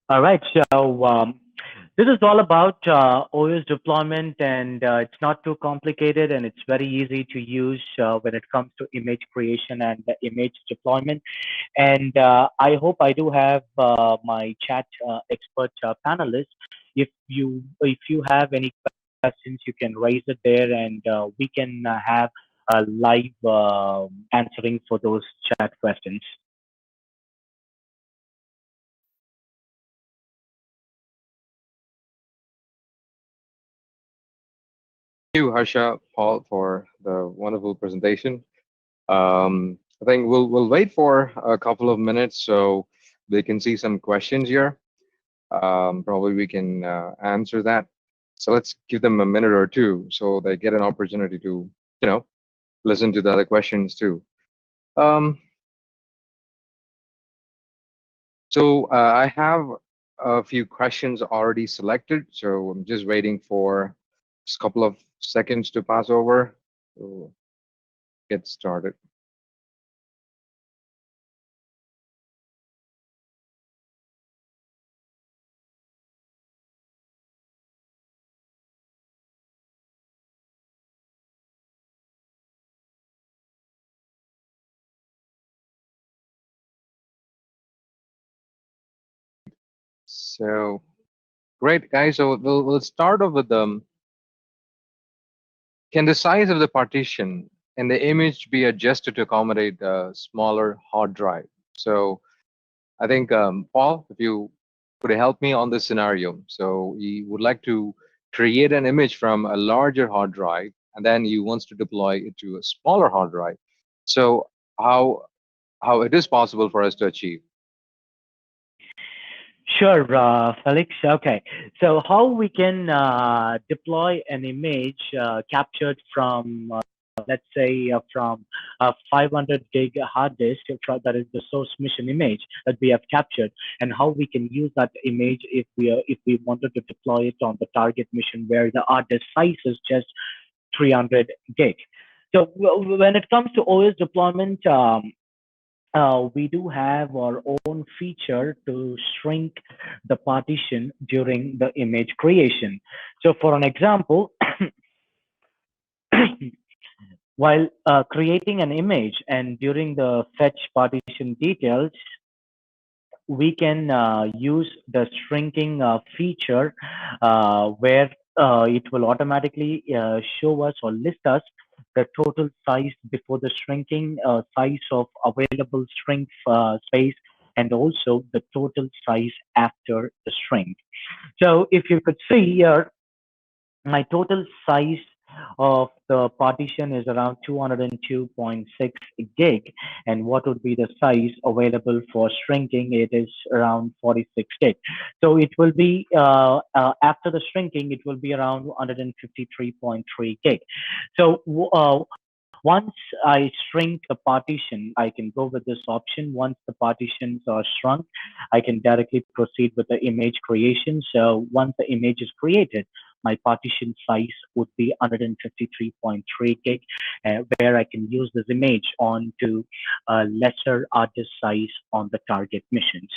All right, so this is all about OS deployment, and it's not too complicated, and it's very easy to use when it comes to image creation and image deployment. And I hope I do have my chat expert panelists. If you have any questions, you can raise it there, and we can have a live answering for those chat questions. Thank you, Harsha, Paul, for the wonderful presentation. I think we'll wait for a couple of minutes so they can see some questions here. Probably we can answer that. So let's give them a minute or two so they get an opportunity to, you know, listen to the other questions too. Um, I have a few questions already selected, so I'm just waiting for just a couple of seconds to pass over to get started. So great, guys. So we'll start off with can the size of the partition and the image be adjusted to accommodate a smaller hard drive? So I think, Paul, if you could help me on this scenario. So he would like to create an image from a larger hard drive, and then he wants to deploy it to a smaller hard drive. So how it is possible for us to achieve? Sure, Felix. Okay. So how we can deploy an image captured from, let's say, from a 500 gig hard disk, that is the source mission image that we have captured, and how we can use that image if we wanted to deploy it on the target mission where the hard disk size is just 300 gig. So when it comes to OS deployment, we do have our own feature to shrink the partition during the image creation. So for an example, while creating an image and during the fetch partition details, we can use the shrinking feature where it will automatically show us or list us the total size before the shrinking, size of available shrink space, and also the total size after the shrink. So if you could see here, my total size of the partition is around 202.6 gig, and what would be the size available for shrinking? It is around 46 gig. So it will be after the shrinking, it will be around 153.3 gig. So once I shrink the partition, I can go with this option. Once the partitions are shrunk, I can directly proceed with the image creation. So once the image is created, my partition size would be 153.3 gig, where I can use this image on to a lesser artist size on the target missions.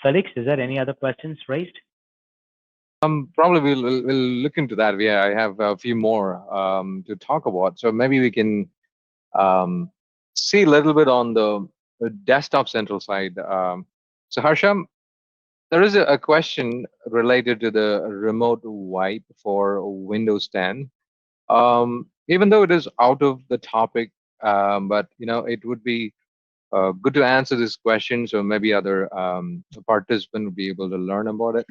Felix, is there any other questions raised? Probably we'll look into that. Yeah, I have a few more to talk about. So maybe we can um, see a little bit on the desktop central side. So Harsham, There is a question related to the remote wipe for Windows 10. Even though it is out of the topic, but it would be good to answer this question, so maybe other participant will be able to learn about it.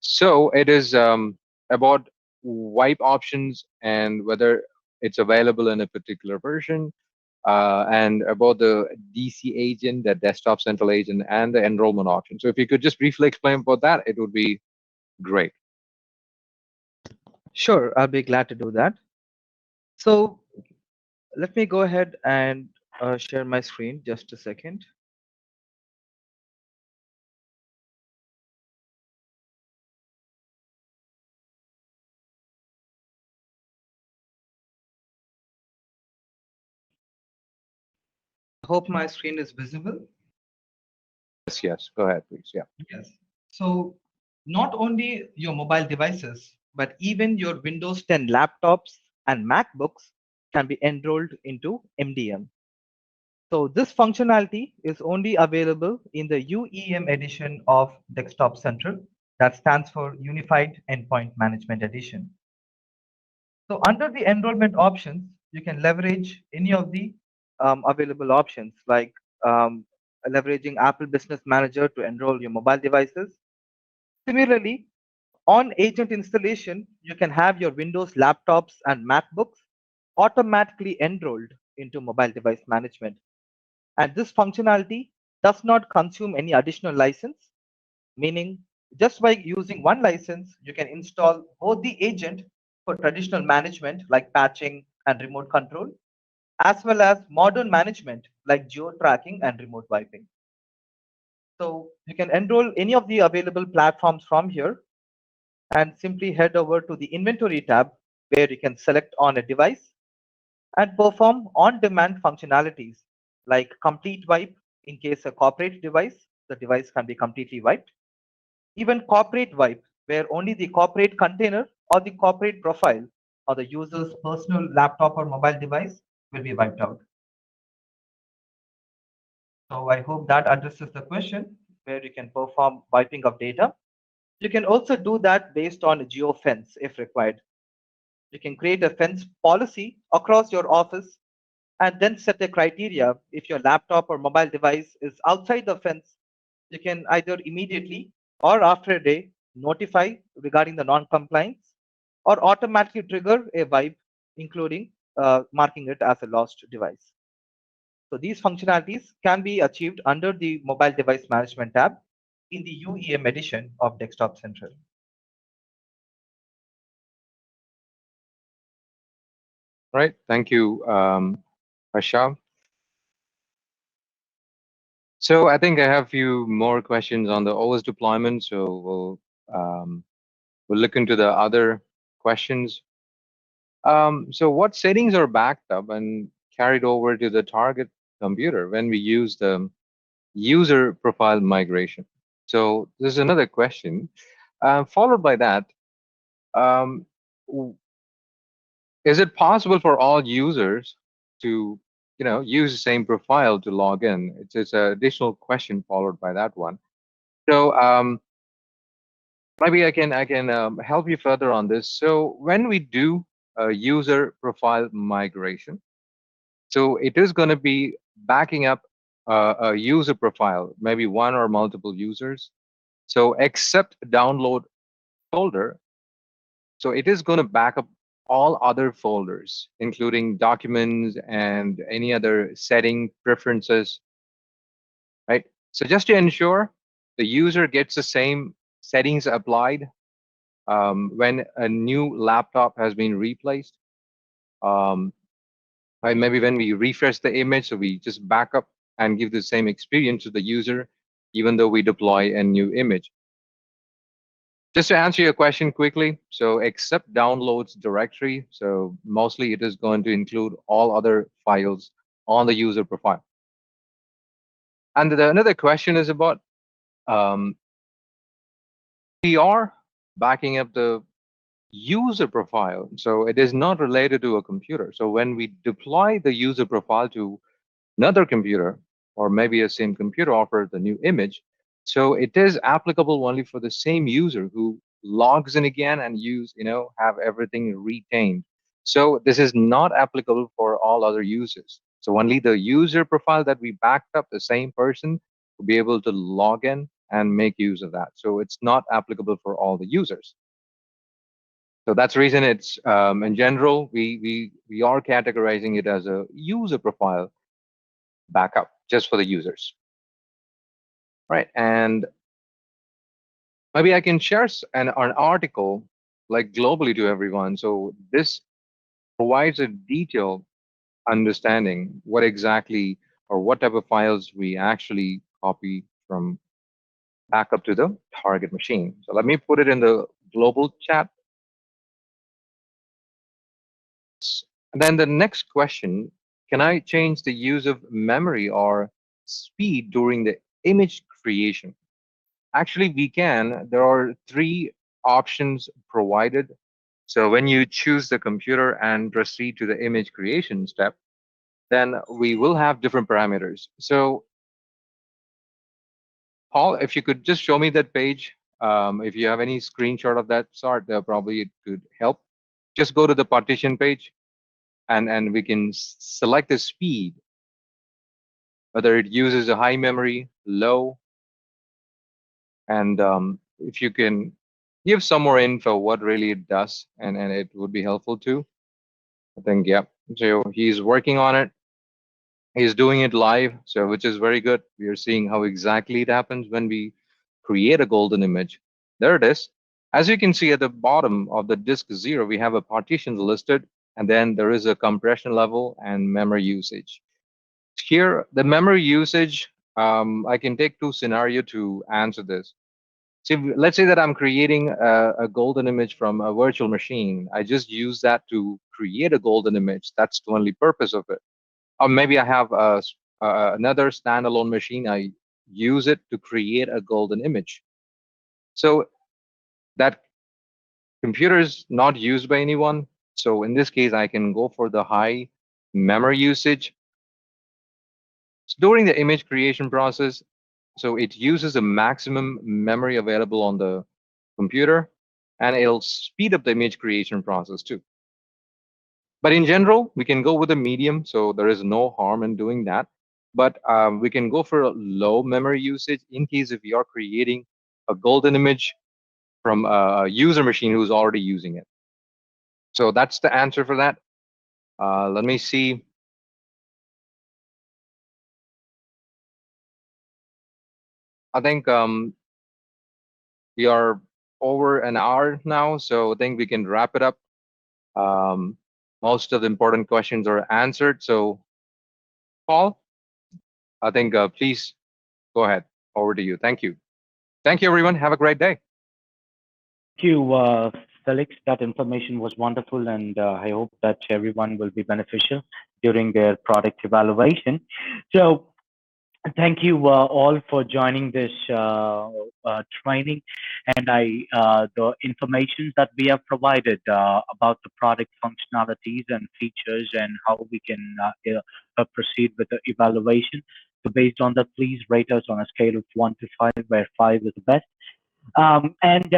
So it is about wipe options and whether it's available in a particular version, and about the DC agent, the desktop central agent, and the enrollment option. So if you could just briefly explain about that, it would be great. Sure, I'll be glad to do that. So let me go ahead and share my screen just a second. I hope my screen is visible. Yes, yes. Go ahead, please. Yeah. Yes. So not only your mobile devices, but even your Windows 10 laptops and MacBooks can be enrolled into MDM. So this functionality is only available in the UEM edition of Desktop Central. That stands for Unified Endpoint Management Edition. So under the enrollment options, you can leverage any of the available options like um, leveraging Apple Business Manager to enroll your mobile devices. Similarly, on agent installation, you can have your Windows laptops and MacBooks automatically enrolled into mobile device management. And this functionality does not consume any additional license, meaning just by using one license, you can install both the agent for traditional management like patching and remote control, as well as modern management like geo tracking and remote wiping. So you can enroll any of the available platforms from here and simply head over to the inventory tab where you can select on a device and perform on-demand functionalities like complete wipe in case a corporate device, the device can be completely wiped. Even corporate wipe, where only the corporate container or the corporate profile or the user's personal laptop or mobile device will be wiped out. So I hope that addresses the question where you can perform wiping of data. You can also do that based on geofence if required. You can create a fence policy across your office and then set a criteria. If your laptop or mobile device is outside the fence, you can either immediately or after a day notify regarding the non-compliance or automatically trigger a wipe, including marking it as a lost device. So these functionalities can be achieved under the mobile device management tab in the UEM edition of Desktop Central. Right. Thank you, Asha. So I think I have a few more questions on the OS deployment. So we'll look into the other questions. So what settings are backed up and carried over to the target computer when we use the user profile migration? So this is another question. Followed by that, um, w- is it possible for all users to, use the same profile to log in? It's an additional question followed by that one. So maybe I can help you further on this. So when we do a user profile migration, so it is going to be backing up a user profile, maybe one or multiple users. So except download folder, so it is going to back up all other folders, including documents and any other setting preferences, right? So just to ensure the user gets the same settings applied when a new laptop has been replaced, um, right? Maybe when we refresh the image, so we just back up and give the same experience to the user, even though we deploy a new image. Just to answer your question quickly, so except downloads directory, so mostly it is going to include all other files on the user profile. And another question is about we are backing up the user profile. So it is not related to a computer. So when we deploy the user profile to another computer, or maybe a same computer offers the new image, So it is applicable only for the same user who logs in again and have everything retained. So this is not applicable for all other users. So only the user profile that we backed up, the same person, will be able to log in and make use of that. So it's not applicable for all the users. So that's the reason it's in general we are categorizing it as a user profile backup just for the users, right? And maybe I can share an article like globally to everyone. So this provides a detailed understanding what exactly or what type of files we actually copy from backup to the target machine. So let me put it in the global chat. And then the next question, can I change the use of memory or speed during the image creation? Actually, we can. There are three options provided. So when you choose the computer and proceed to the image creation step, then we will have different parameters. So Paul, if you could just show me that page, if you have any screenshot of that sort, probably it could help. Just go to the partition page and we can select the speed, whether it uses a high memory, low, and if you can give some more info what really it does, and it would be helpful too. I think, yeah. So he's working on it. He's doing it live, so which is very good. We are seeing how exactly it happens when we create a golden image. There it is. As you can see at the bottom of the disk 0, we have a partitions listed, and then there is a compression level and memory usage. Here, the memory usage, I can take two scenario to answer this. See, let's say that I'm creating a golden image from a virtual machine. I just use that to create a golden image. That's the only purpose of it. Or maybe I have another standalone machine. I use it to create a golden image. So that computer is not used by anyone. So in this case, I can go for the high memory usage. So during the image creation process, so it uses the maximum memory available on the computer, and it'll speed up the image creation process too. But in general, we can go with a medium, so there is no harm in doing that. But we can go for a low memory usage in case if you are creating a golden image from a user machine who's already using it. So that's the answer for that. Let me see. I think we are over an hour now, so I think we can wrap it up. Um, most of the important questions are answered. So, Paul, I think please go ahead. Over to you. Thank you. Thank you, everyone. Have a great day. Thank you, Felix. That information was wonderful, and I hope that everyone will be beneficial during their product evaluation. So, thank you all for joining this training, and the information that we have provided about the product functionalities and features and how we can proceed with the evaluation. So, based on that, please rate us on a scale of 1 to 5, where 5 is the best. And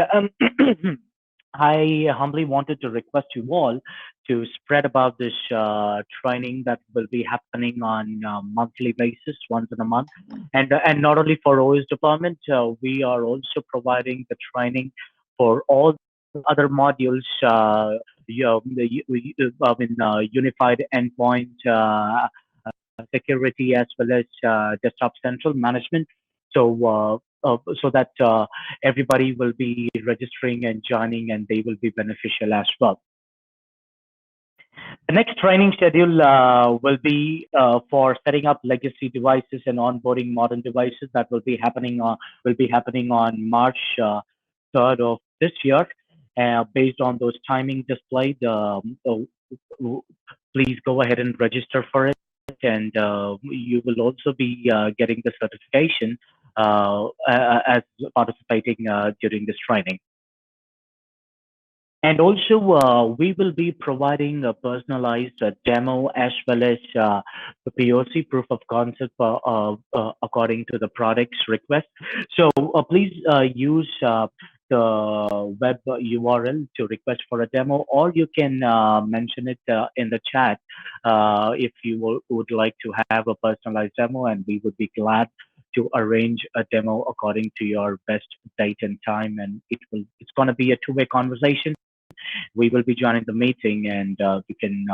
I humbly wanted to request you all to spread about this training that will be happening on a monthly basis, once in a month, and not only for OS deployment, we are also providing the training for all other modules. Unified endpoint security as well as desktop central management. So that everybody will be registering and joining, and they will be beneficial as well. The next training schedule will be for setting up legacy devices and onboarding modern devices. That will be happening on March 3rd of this year. Based on those timing displayed, please go ahead and register for it, and you will also be getting the certification as participating during this training. And also, we will be providing a personalized demo as well as the POC proof of concept according to the product's request. So please use the web URL to request for a demo, or you can mention it in the chat if you would like to have a personalized demo, and we would be glad to arrange a demo according to your best date and time. And it's going to be a two-way conversation. We will be joining the meeting, and we can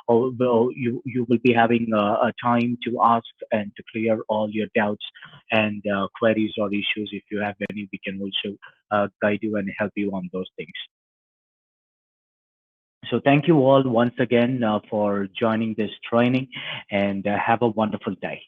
you will be having a time to ask and to clear all your doubts and queries or issues. If you have any, we can also guide you and help you on those things. So thank you all once again for joining this training, and have a wonderful day.